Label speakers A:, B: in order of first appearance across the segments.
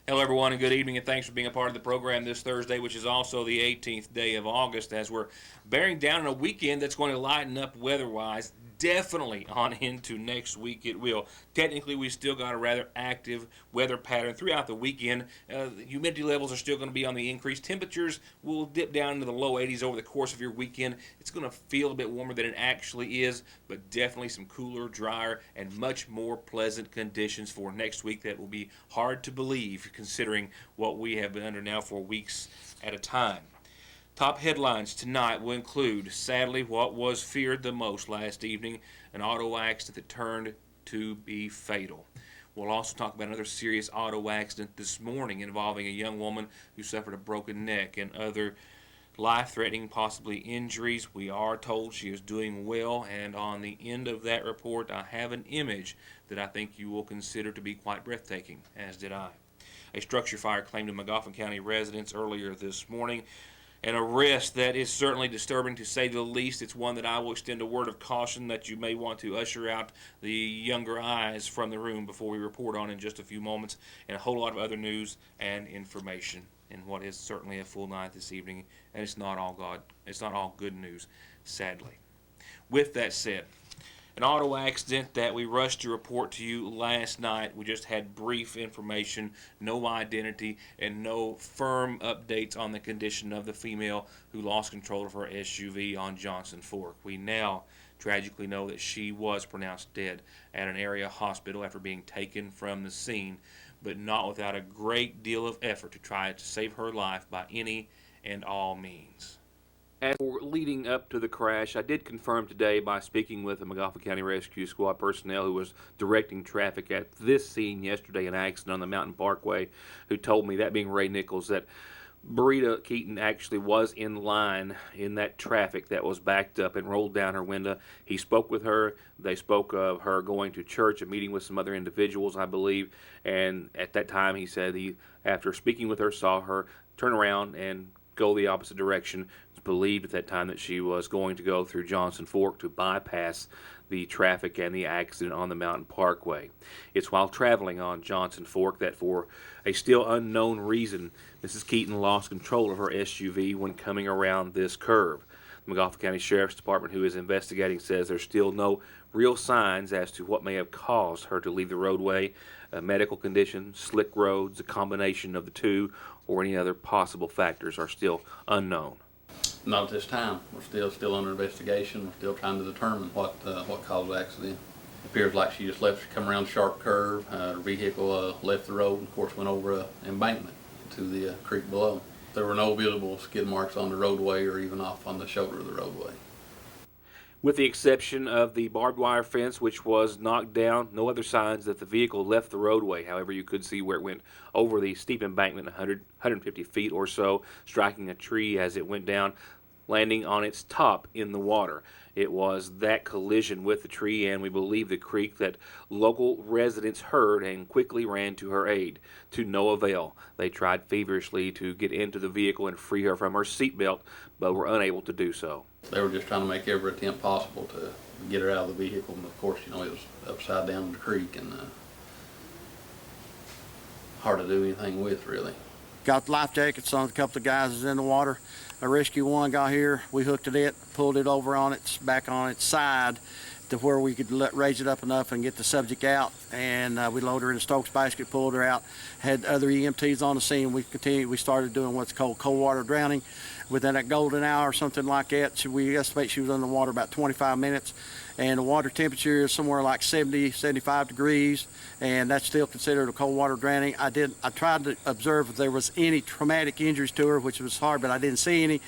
A: Hello, everyone, and good evening, and thanks for being a part of the program this Thursday, which is also the 18th day of August, as we're bearing down on a weekend that's going to lighten up weather-wise. Definitely on into next week it will. Technically, we still got a rather active weather pattern throughout the weekend. The humidity levels are still going to be on the increase. Temperatures will dip down into the low 80s over the course of your weekend. It's going to feel a bit warmer than it actually is, but definitely some cooler, drier, and much more pleasant conditions for next week that will be hard to believe considering what we have been under now for weeks at a time. Top headlines tonight will include, sadly, what was feared the most last evening, an auto accident that turned to be fatal. We'll also talk about another serious auto accident this morning involving a young woman who suffered a broken neck and other life-threatening, possibly injuries. We are told she is doing well, and on the end of that report, I have an image that I think you will consider to be quite breathtaking, as did I. A structure fire claimed a Magoffin County residence earlier this morning. An arrest that is certainly disturbing, to say the least. It's one that I will extend a word of caution that you may want to usher out the younger eyes from the room before we report on in just a few moments, and a whole lot of other news and information in what is certainly a full night this evening, and it's not all good news, sadly. With that said, an auto accident that we rushed to report to you last night. We just had brief information, no identity, and no firm updates on the condition of the female who lost control of her SUV on Johnson Fork. We now tragically know that she was pronounced dead at an area hospital after being taken from the scene, but not without a great deal of effort to try to save her life by any and all means. As for leading up to the crash, I did confirm today by speaking with a Magoffin County Rescue Squad personnel who was directing traffic at this scene yesterday, an accident on the Mountain Parkway, who told me, that being Ray Nichols, that Brita Keaton actually was in line in that traffic that was backed up and rolled down her window. He spoke with her. They spoke of her going to church, a meeting with some other individuals, I believe, and at that time he said he, after speaking with her, saw her turn around and go the opposite direction. It's believed at that time that she was going to go through Johnson Fork to bypass the traffic and the accident on the Mountain Parkway. It's while traveling on Johnson Fork that, for a still unknown reason, Mrs. Keaton lost control of her SUV when coming around this curve. The Magoffin County Sheriff's Department, who is investigating, says there's still no real signs as to what may have caused her to leave the roadway. A medical condition, slick roads, a combination of the two, or any other possible factors are still unknown.
B: Not at this time. We're still under investigation. We're still trying to determine what caused the accident. It appears like she just come around a sharp curve. Her vehicle left the road and, of course, went over an embankment to the creek below. There were no visible skid marks on the roadway or even off on the shoulder of the roadway.
A: With the exception of the barbed wire fence, which was knocked down, no other signs that the vehicle left the roadway. However, you could see where it went over the steep embankment 150 feet or so, striking a tree as it went down, landing on its top in the water. It was that collision with the tree and, we believe, the creek that local residents heard and quickly ran to her aid. To no avail. They tried feverishly to get into the vehicle and free her from her seatbelt, but were unable to do so.
B: They were just trying to make every attempt possible to get her out of the vehicle, and of course, it was upside down in the creek and hard to do anything with, really.
C: Got the life jackets on. A couple of guys is in the water. A rescue one got here. We hooked it, pulled it over on its back on its side to where we could raise it up enough and get the subject out. And we loaded her in a Stokes basket, pulled her out. Had other EMTs on the scene. We started doing what's called cold water drowning. Within that golden hour or something like that, we estimate she was under the water about 25 minutes. And the water temperature is somewhere like 70, 75 degrees, and that's still considered a cold water drowning. I tried to observe if there was any traumatic injuries to her, which was hard, but I didn't see any.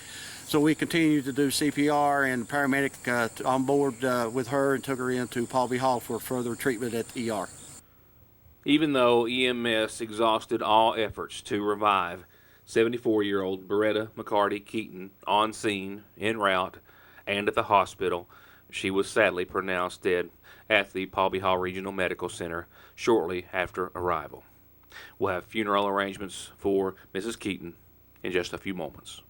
C: So we continued to do CPR, and paramedic on board with her and took her into Paul B. Hall for further treatment at the ER.
A: Even though EMS exhausted all efforts to revive 74-year-old Beretta McCarty Keaton on scene, en route, and at the hospital, she was sadly pronounced dead at the Paul B. Hall Regional Medical Center shortly after arrival. We'll have funeral arrangements for Mrs. Keaton in just a few moments.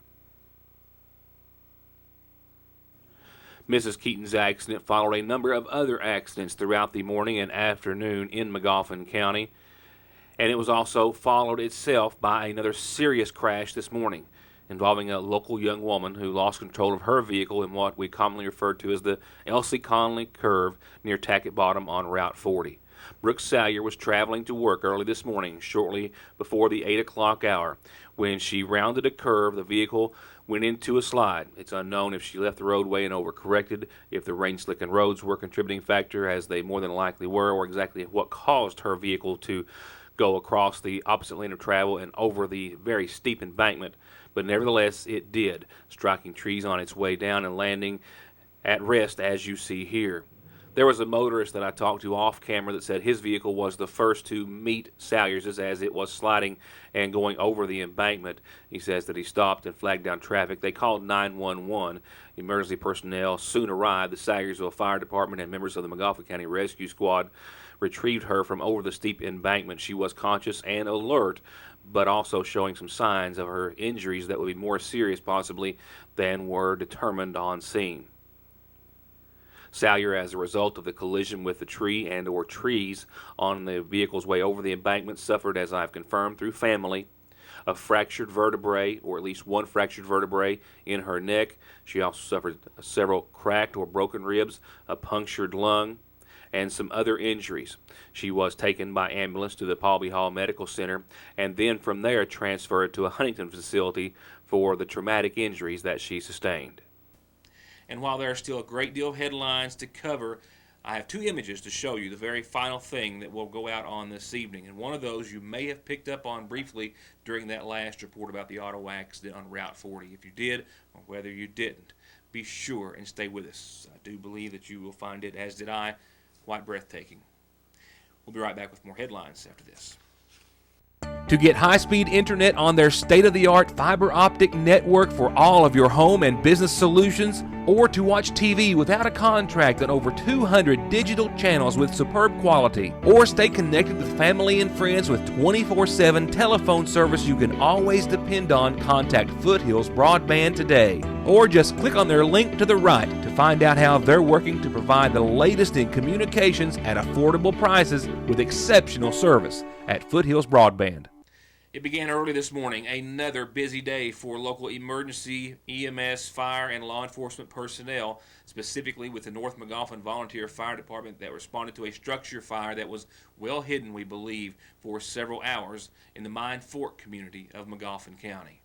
A: Mrs. Keaton's accident followed a number of other accidents throughout the morning and afternoon in Magoffin County. And it was also followed itself by another serious crash this morning involving a local young woman who lost control of her vehicle in what we commonly refer to as the Elsie Conley curve near Tackett Bottom on Route 40. Brooke Salyer was traveling to work early this morning, shortly before the 8 o'clock hour. When she rounded a curve, the vehicle went into a slide. It's unknown if she left the roadway and overcorrected, if the rain-slickened roads were a contributing factor, as they more than likely were, or exactly what caused her vehicle to go across the opposite lane of travel and over the very steep embankment. But nevertheless, it did, striking trees on its way down and landing at rest, as you see here. There was a motorist that I talked to off camera that said his vehicle was the first to meet Salyer's as it was sliding and going over the embankment. He says that he stopped and flagged down traffic. They called 911. Emergency personnel soon arrived. The Salyersville Fire Department and members of the McGoffin County Rescue Squad retrieved her from over the steep embankment. She was conscious and alert, but also showing some signs of her injuries that would be more serious possibly than were determined on scene. Salyer, as a result of the collision with the tree and or trees on the vehicle's way over the embankment, suffered, as I've confirmed through family, a fractured vertebrae, or at least one fractured vertebrae in her neck. She also suffered several cracked or broken ribs, a punctured lung, and some other injuries. She was taken by ambulance to the Palby Hall Medical Center and then from there transferred to a Huntington facility for the traumatic injuries that she sustained. And while there are still a great deal of headlines to cover, I have two images to show you, the very final thing that will go out on this evening. And one of those you may have picked up on briefly during that last report about the auto accident on Route 40. If you did, or whether you didn't, be sure and stay with us. I do believe that you will find it, as did I, quite breathtaking. We'll be right back with more headlines after this. To get high-speed internet on their state-of-the-art fiber optic network for all of your home and business solutions, or to watch TV without a contract on over 200 digital channels with superb quality, or stay connected with family and friends with 24/7 telephone service you can always depend on, contact Foothills Broadband today. Or just click on their link to the right to find out how they're working to provide the latest in communications at affordable prices with exceptional service at Foothills Broadband. It began early this morning, another busy day for local emergency, EMS, fire, and law enforcement personnel, specifically with the North McGoffin Volunteer Fire Department that responded to a structure fire that was well hidden, we believe, for several hours in the Mine Fork community of McGoffin County.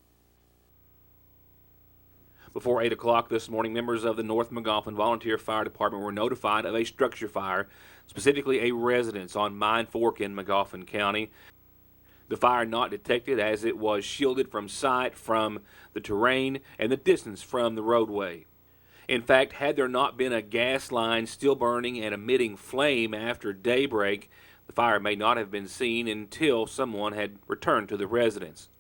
A: Before 8 o'clock this morning, members of the North McGoffin Volunteer Fire Department were notified of a structure fire, specifically a residence on Mine Fork in McGoffin County. The fire not detected as it was shielded from sight from the terrain and the distance from the roadway. In fact, had there not been a gas line still burning and emitting flame after daybreak, the fire may not have been seen until someone had returned to the residence.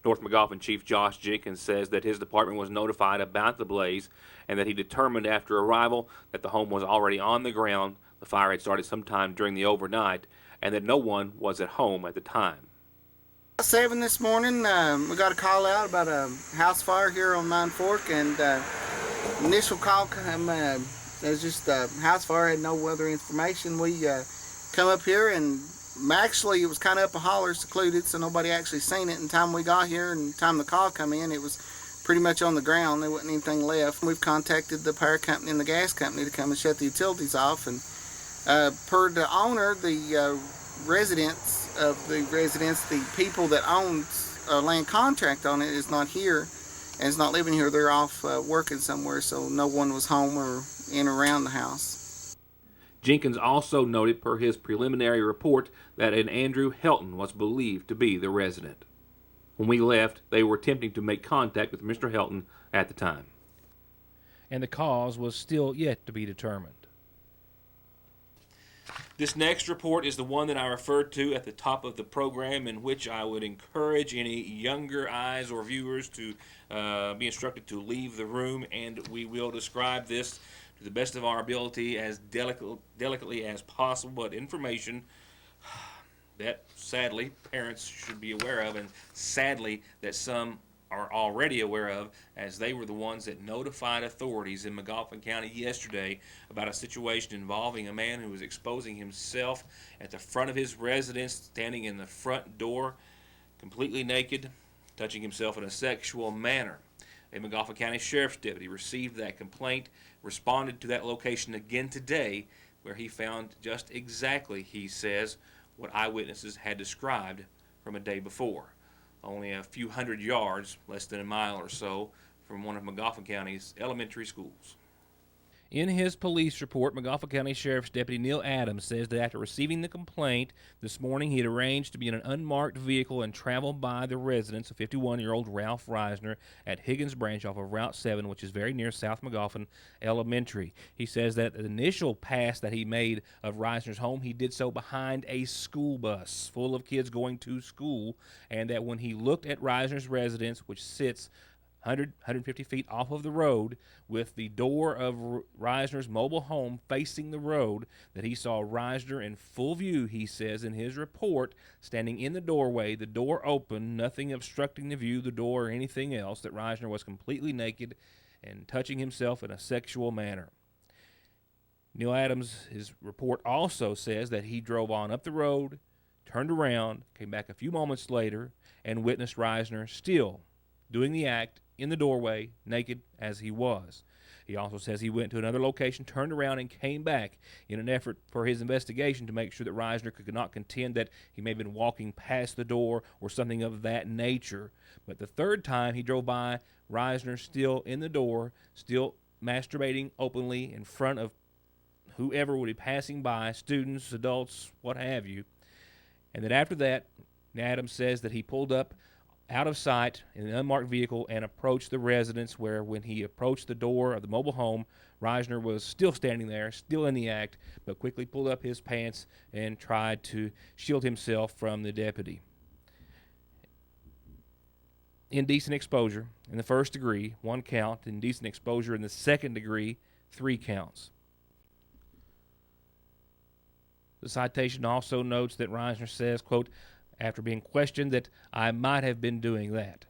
A: North McGoffin Chief Josh Jenkins says that his department was notified about the blaze and that he determined after arrival that the home was already on the ground, the fire had started sometime during the overnight, and that no one was at home at the time.
C: 7 this morning, we got a call out about a house fire here on Mine Fork, and initial call there's just a house fire, had no other information. We come up here, and actually it was kind of up a holler, secluded, so nobody actually seen it. And time we got here and time the call come in, it was pretty much on the ground. There wasn't anything left. We've contacted the power company and the gas company to come and shut the utilities off, and per the owner, the residents, the people that owns a land contract on it is not here and is not living here. They're off working somewhere, so no one was home or in or around the house.
A: Jenkins also noted per his preliminary report that an Andrew Helton was believed to be the resident. When we left, they were attempting to make contact with Mr. Helton at the time. And the cause was still yet to be determined. This next report is the one that I referred to at the top of the program, in which I would encourage any younger eyes or viewers to be instructed to leave the room, and we will describe this to the best of our ability as delicately as possible, but information that sadly parents should be aware of, and sadly that some are already aware of, as they were the ones that notified authorities in McGoffin County yesterday about a situation involving a man who was exposing himself at the front of his residence, standing in the front door, completely naked, touching himself in a sexual manner. A McGoffin County Sheriff's deputy received that complaint, responded to that location again today, where he found just exactly, he says, what eyewitnesses had described from a day before. Only a few hundred yards, less than a mile or so, from one of McGoffin County's elementary schools. In his police report, McGoffin County Sheriff's Deputy Neil Adams says that after receiving the complaint this morning, he had arranged to be in an unmarked vehicle and travel by the residence of 51-year-old Ralph Reisner at Higgins Branch off of Route 7, which is very near South McGoffin Elementary. He says that the initial pass that he made of Reisner's home, he did so behind a school bus full of kids going to school, and that when he looked at Reisner's residence, which sits 150 feet off of the road, with the door of Reisner's mobile home facing the road, that he saw Reisner in full view, he says in his report, standing in the doorway, the door open, nothing obstructing the view, the door or anything else, that Reisner was completely naked and touching himself in a sexual manner. Neil Adams, his report also says that he drove on up the road, turned around, came back a few moments later, and witnessed Reisner still doing the act in the doorway, naked as he was. He also says he went to another location, turned around, and came back in an effort for his investigation to make sure that Reisner could not contend that he may have been walking past the door or something of that nature. But the third time he drove by, Reisner still in the door, still masturbating openly in front of whoever would be passing by, students, adults, what have you. And that after that, Adams says that he pulled up out of sight in an unmarked vehicle and approached the residence, where when he approached the door of the mobile home, Reisner was still standing there, still in the act, but quickly pulled up his pants and tried to shield himself from the deputy. Indecent exposure in the first degree, 1 count. Indecent exposure in the second degree, 3 counts. The citation also notes that Reisner says, quote, after being questioned, that I might have been doing that.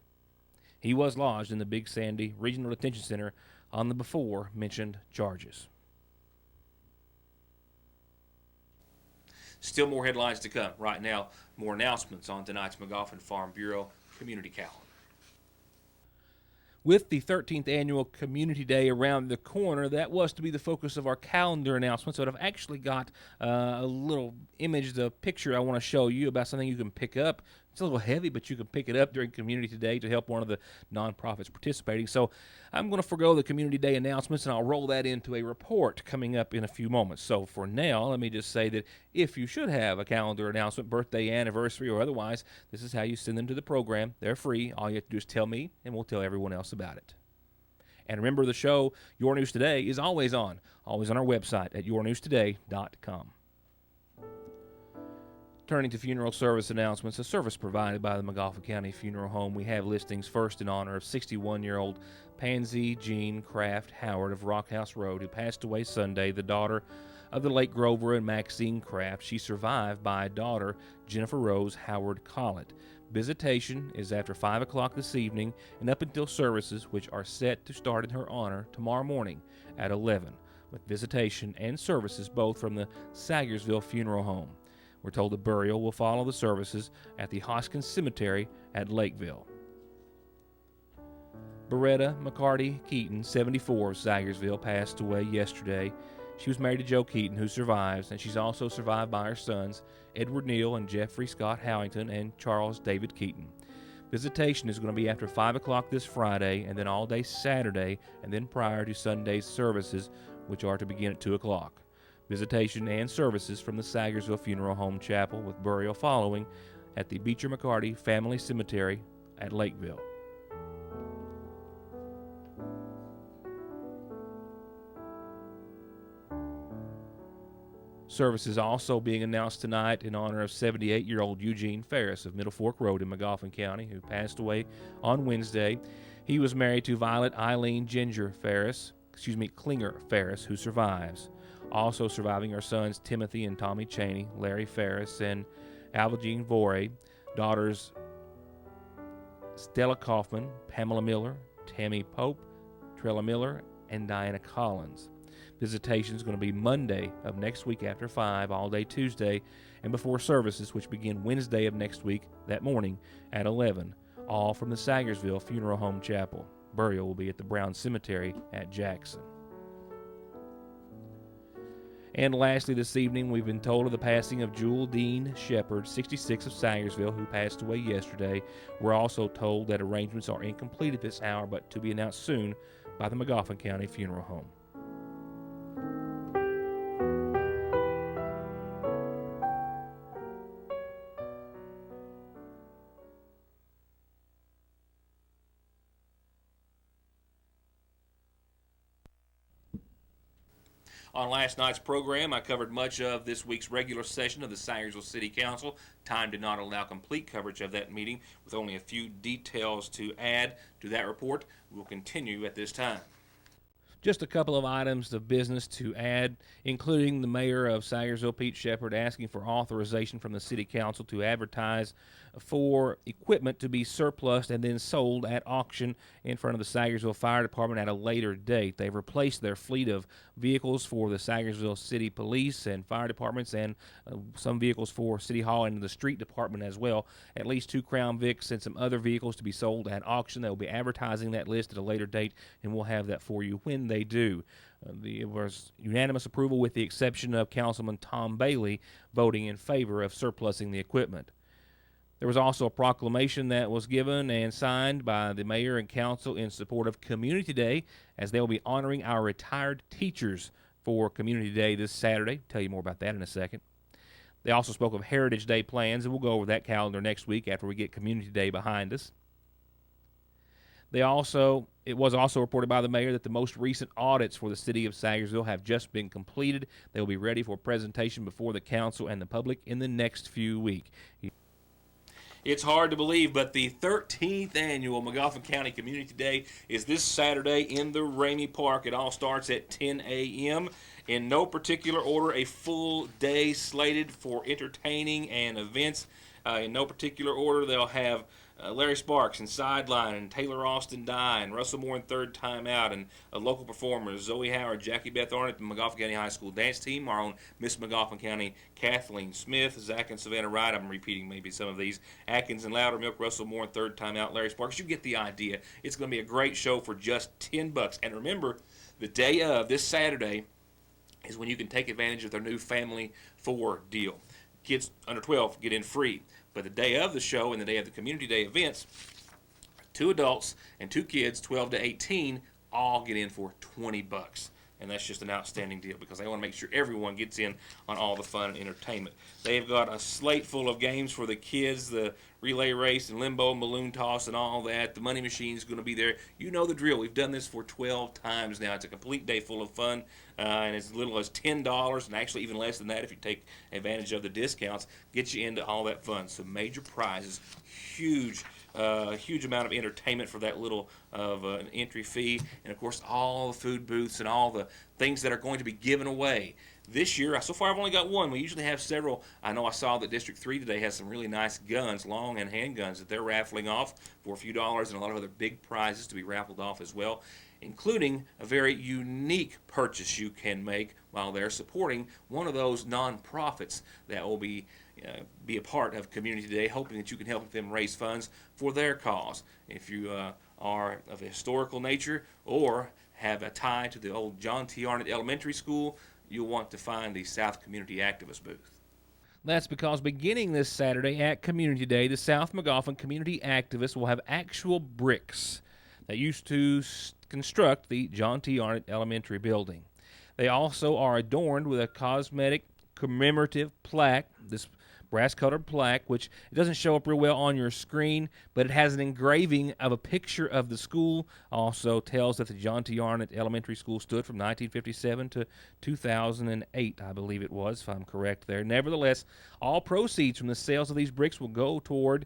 A: He was lodged in the Big Sandy Regional Detention Center on the before-mentioned charges. Still more headlines to come. Right now, more announcements on tonight's McGoffin Farm Bureau Community Calendar. With the 13th Annual Community Day around the corner, that was to be the focus of our calendar announcements. But I've actually got a little image, the picture I want to show you about something you can pick up. It's a little heavy, but you can pick it up during Community Day to help one of the nonprofits participating. So I'm going to forego the Community Day announcements, and I'll roll that into a report coming up in a few moments. So for now, let me just say that if you should have a calendar announcement, birthday, anniversary, or otherwise, this is how you send them to the program. They're free. All you have to do is tell me, and we'll tell everyone else about it. And remember, the show, Your News Today, is always on our website at yournewstoday.com. Turning to funeral service announcements, a service provided by the McGoffin County Funeral Home. We have listings first in honor of 61-year-old Pansy Jean Kraft Howard of Rockhouse Road, who passed away Sunday, the daughter of the late Grover and Maxine Kraft. She survived by a daughter, Jennifer Rose Howard Collett. Visitation is after 5 o'clock this evening and up until services, which are set to start in her honor tomorrow morning at 11, with visitation and services both from the Sagersville Funeral Home. We're told the burial will follow the services at the Hoskins Cemetery at Lakeville. Beretta McCarty Keaton, 74, of Sagersville, passed away yesterday. She was married to Joe Keaton, who survives, and she's also survived by her sons, Edward Neal and Jeffrey Scott Howington, and Charles David Keaton. Visitation is going to be after 5 o'clock this Friday, and then all day Saturday, and then prior to Sunday's services, which are to begin at 2 o'clock. Visitation and services from the Sagersville Funeral Home Chapel, with burial following at the Beecher McCarty Family Cemetery at Lakeville. Services also being announced tonight in honor of 78-year-old Eugene Ferris of Middle Fork Road in McGoffin County, who passed away on Wednesday. He was married to Violet Eileen Klinger Ferris, who survives. Also surviving are sons Timothy and Tommy Cheney, Larry Ferris, and Alvagine Vorey, daughters Stella Kaufman, Pamela Miller, Tammy Pope, Trella Miller, and Diana Collins. Visitation is going to be Monday of next week after 5, all day Tuesday, and before services, which begin Wednesday of next week, that morning at 11, all from the Sagersville Funeral Home Chapel. Burial will be at the Brown Cemetery at Jackson. And lastly, this evening, we've been told of the passing of Jewel Dean Shepard, 66 of Sagersville, who passed away yesterday. We're also told that arrangements are incomplete at this hour, but to be announced soon by the Magoffin County Funeral Home. On last night's program, I covered much of this week's regular session of the Sagersville City Council. Time did not allow complete coverage of that meeting, with only a few details to add to that report. We'll continue at this time. Just a couple of items of business to add, including the mayor of Sagersville, Pete Shepard, asking for authorization from the city council to advertise for equipment to be surplused and then sold at auction in front of the Sagersville Fire Department at a later date. They've replaced their fleet of vehicles for the Sagersville City Police and Fire Departments, and some vehicles for City Hall and the Street Department as well. At least 2 Crown Vics and some other vehicles to be sold at auction. They'll be advertising that list at a later date, and we'll have that for you when they do. It was unanimous approval with the exception of Councilman Tom Bailey voting in favor of surplusing the equipment. There was also a proclamation that was given and signed by the mayor and council in support of Community Day, as they will be honoring our retired teachers for Community Day this Saturday. Tell you more about that in a second. They also spoke of Heritage Day plans, and we'll go over that calendar next week after we get Community Day behind us. It was also reported by the mayor that the most recent audits for the city of Sagersville have just been completed. They will be ready for presentation before the council and the public in the next few weeks. It's hard to believe, but the 13th annual Magoffin County Community Day is this Saturday in the Ramey Park. It all starts at 10 a.m. In no particular order, a full day slated for entertaining and events. In no particular order, they'll have Larry Sparks and Sideline and Taylor Austin Dye and Russell Moore in Third Time Out, and local performers Zoe Howard, Jackie Beth Arnett, the Magoffin County High School dance team, our own Miss Magoffin County Kathleen Smith, Zach and Savannah Wright. I'm repeating maybe some of these. Atkins and Loudermilk, Russell Moore in Third Time Out, Larry Sparks. You get the idea. It's going to be a great show for just $10. And remember, the day of this Saturday is when you can take advantage of their new Family 4 deal. Kids under 12 get in free. But the day of the show and the day of the Community Day events, 2 adults and 2 kids, 12 to 18, all get in for $20. And that's just an outstanding deal because they want to make sure everyone gets in on all the fun and entertainment. They've got a slate full of games for the kids, the relay race and limbo and balloon toss and all that. The money machine is going to be there. You know the drill. We've done this for 12 times now. It's a complete day full of fun, and as little as $10, and actually even less than that if you take advantage of the discounts, get you into all that fun. So major prizes, huge amount of entertainment for that little of an entry fee, and of course all the food booths and all the things that are going to be given away. This year, so far I've only got one. We usually have several. I know I saw that District 3 today has some really nice guns, long and handguns, that they're raffling off for a few dollars, and a lot of other big prizes to be raffled off as well, including a very unique purchase you can make while they're supporting one of those nonprofits that will be a part of Community Day, hoping that you can help them raise funds for their cause. If you are of a historical nature or have a tie to the old John T. Arnott Elementary School, you'll want to find the South Community Activist booth. That's because beginning this Saturday at Community Day, the South Magoffin Community Activists will have actual bricks that used to construct the John T. Arnott Elementary building. They also are adorned with a cosmetic commemorative plaque, this brass-colored plaque, which it doesn't show up real well on your screen, but it has an engraving of a picture of the school. Also tells that the John T. Arnott Elementary School stood from 1957 to 2008, I believe it was, if I'm correct there. Nevertheless, all proceeds from the sales of these bricks will go toward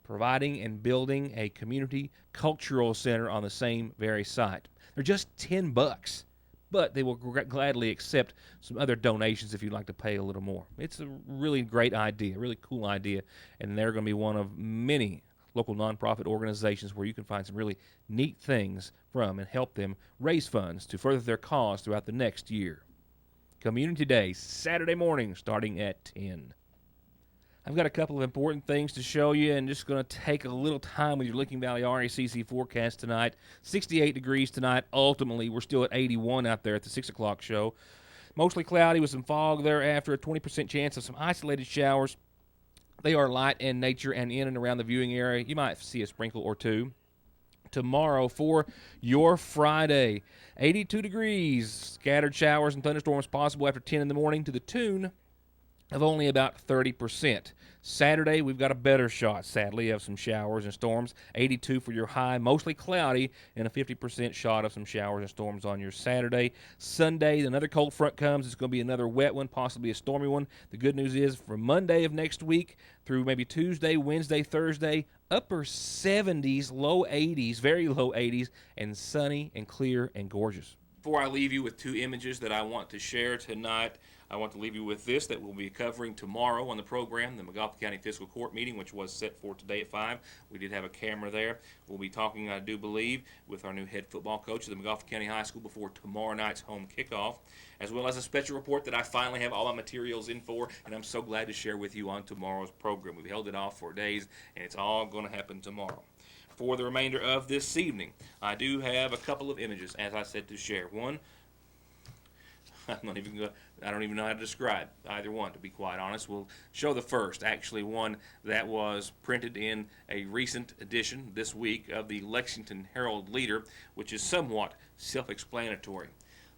A: providing and building a community cultural center on the same very site. They're just $10. But they will gladly accept some other donations if you'd like to pay a little more. It's a really great idea, really cool idea, and they're going to be one of many local nonprofit organizations where you can find some really neat things from and help them raise funds to further their cause throughout the next year. Community Day, Saturday morning, starting at 10. I've got a couple of important things to show you, and just going to take a little time with your Licking Valley RACC forecast tonight. 68 degrees tonight. Ultimately, we're still at 81 out there at the 6 o'clock show. Mostly cloudy with some fog thereafter, a 20% chance of some isolated showers. They are light in nature and in and around the viewing area. You might see a sprinkle or two. Tomorrow for your Friday, 82 degrees. Scattered showers and thunderstorms possible after 10 in the morning to the tune of only about 30%. Saturday, we've got a better shot, sadly, of some showers and storms. 82 for your high, mostly cloudy, and a 50% shot of some showers and storms on your Saturday. Sunday, another cold front comes. It's going to be another wet one, possibly a stormy one. The good news is, from Monday of next week through maybe Tuesday, Wednesday, Thursday, upper 70s, low 80s, very low 80s, and sunny and clear and gorgeous. Before I leave you with two images that I want to share tonight, I want to leave you with this that we'll be covering tomorrow on the program, the McGoffin County Fiscal Court meeting, which was set for today at 5. We did have a camera there. We'll be talking, I do believe, with our new head football coach at the McGoffin County High School before tomorrow night's home kickoff, as well as a special report that I finally have all my materials in for, and I'm so glad to share with you on tomorrow's program. We've held it off for days, and it's all going to happen tomorrow. For the remainder of this evening, I do have a couple of images, as I said, to share. One, I don't even know how to describe either one, to be quite honest. We'll show the first, actually one that was printed in a recent edition this week of the Lexington Herald Leader, which is somewhat self-explanatory.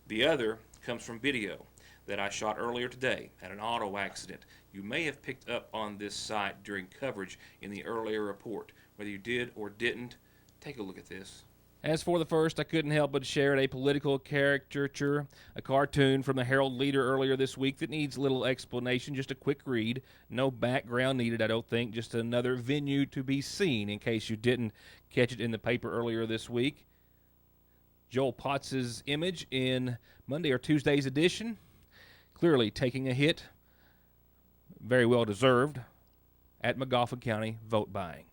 A: The other comes from video that I shot earlier today at an auto accident. You may have picked up on this site during coverage in the earlier report. Whether you did or didn't, take a look at this. As for the first, I couldn't help but share a political caricature, a cartoon from the Herald Leader earlier this week that needs little explanation, just a quick read. No background needed, I don't think, just another venue to be seen in case you didn't catch it in the paper earlier this week. Joel Potts' image in Monday or Tuesday's edition, clearly taking a hit, very well deserved, at McGoffin County vote buying.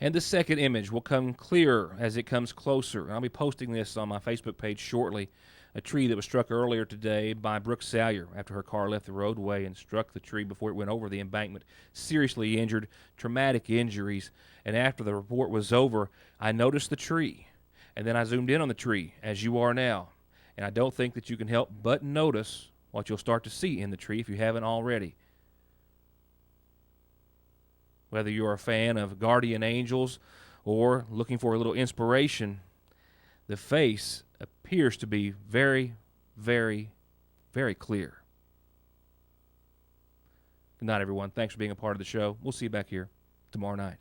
A: And the second image will come clearer as it comes closer. I'll be posting this on my Facebook page shortly. A tree that was struck earlier today by Brooke Salyer after her car left the roadway and struck the tree before it went over the embankment. Seriously injured, traumatic injuries. And after the report was over, I noticed the tree. And then I zoomed in on the tree, as you are now. And I don't think that you can help but notice what you'll start to see in the tree if you haven't already. Whether you're a fan of guardian angels or looking for a little inspiration, the face appears to be very, very, very clear. Good night, everyone. Thanks for being a part of the show. We'll see you back here tomorrow night.